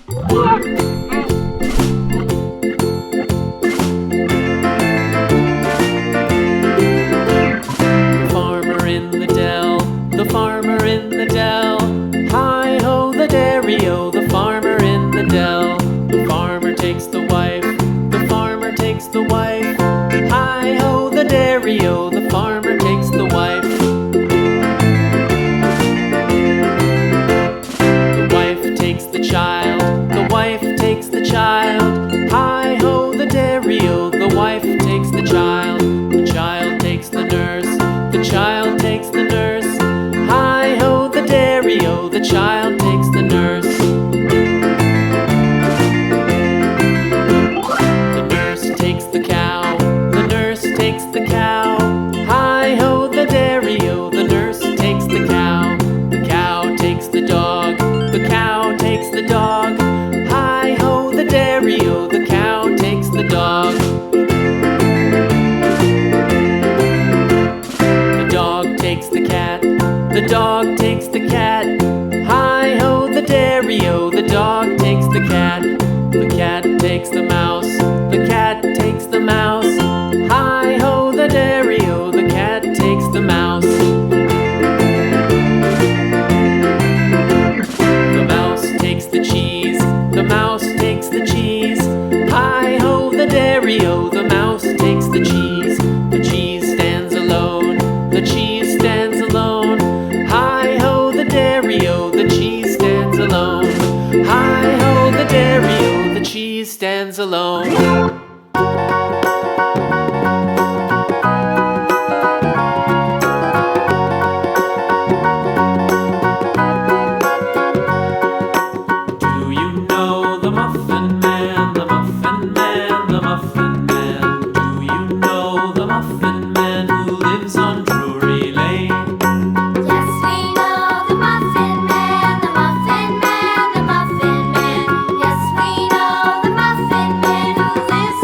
Farmer in the dell, the farmer in the dell. Hi-ho the dairy-o, the farmer in the dell. The farmer takes the wife, the farmer takes the wife. Hi-ho the dairy-o, the farmer takes the wife. The wife takes the child, the wife takes the child. Hi-ho the dairy-o, the wife takes the child. The child takes the nurse, the child takes the nurse. Hi-ho the dairy-o, the child takes the nurse. The nurse takes the cow, the nurse takes the cow. Hi-ho the dairy-o, the nurse takes the cow. The cow takes the dog, the cow takes the dog. Hi-ho the dairy-o, the cow takes the dog. The dog takes the cat, the dog takes the cat. Hi-ho the dairy-o, the dog takes the cat. The cat takes the mouse, the cat takes the mouse. Hi-ho the dairy-o, the cat takes the mouse. The mouse takes the cheese, the mouse takes the cheese. Hi-ho the dairy-o, the mouse takes the cheese. The cheese stands alone, the cheese stands alone. Hi-ho the dairy-o, the cheese stands alone. Hi-ho the dairy-o, the cheese stands alone. Do you know the Muffin Man, the Muffin Man, the Muffin Man? Do you know the Muffin Man who lives on Drury Lane? Yes, we know the Muffin Man, the Muffin Man, the Muffin Man. Yes, we know the Muffin Man who lives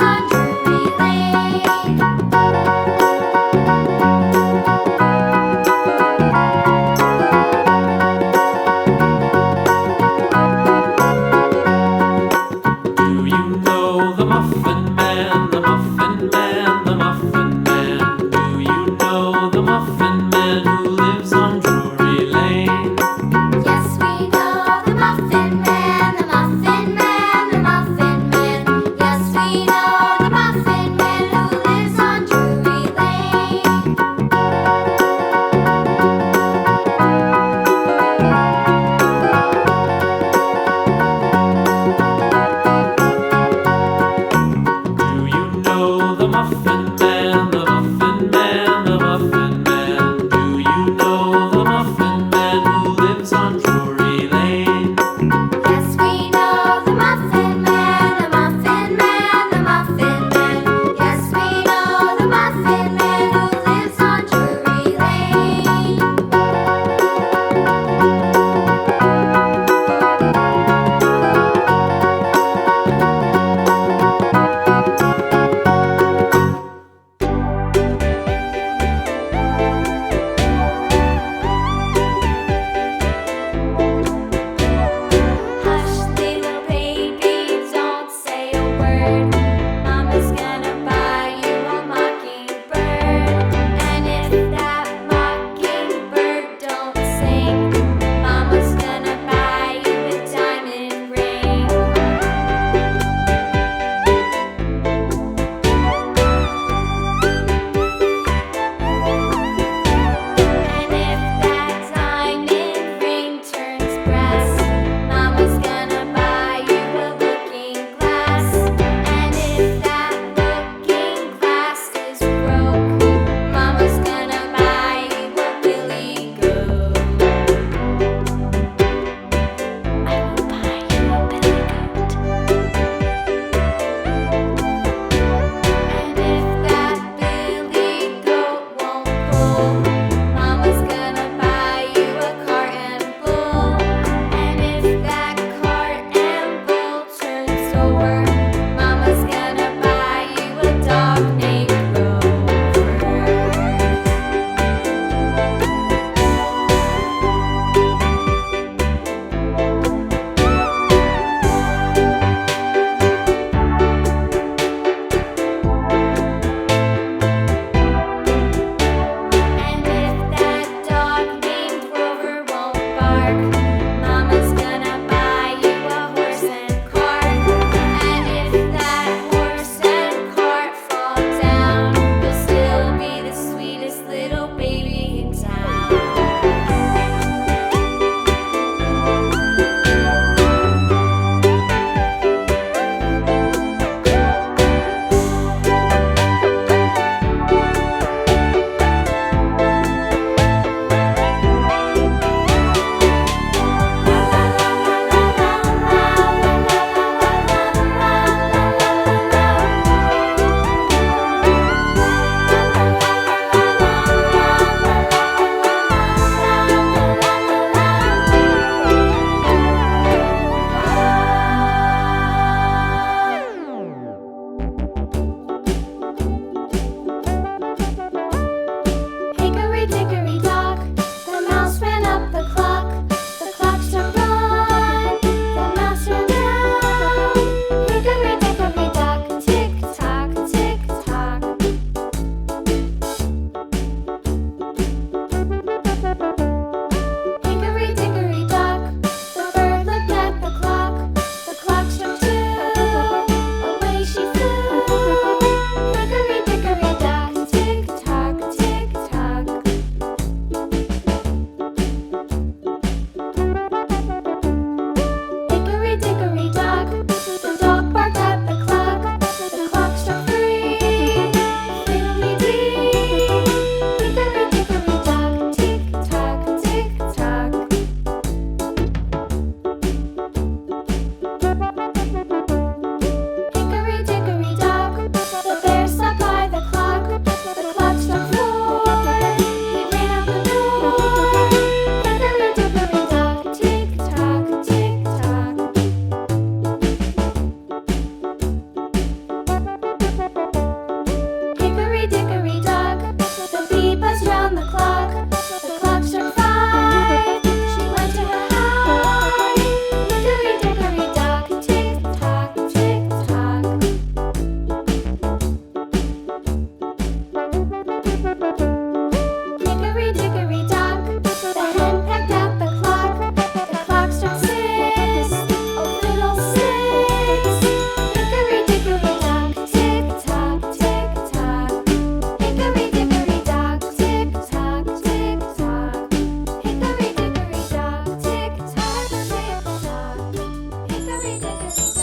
Hooray,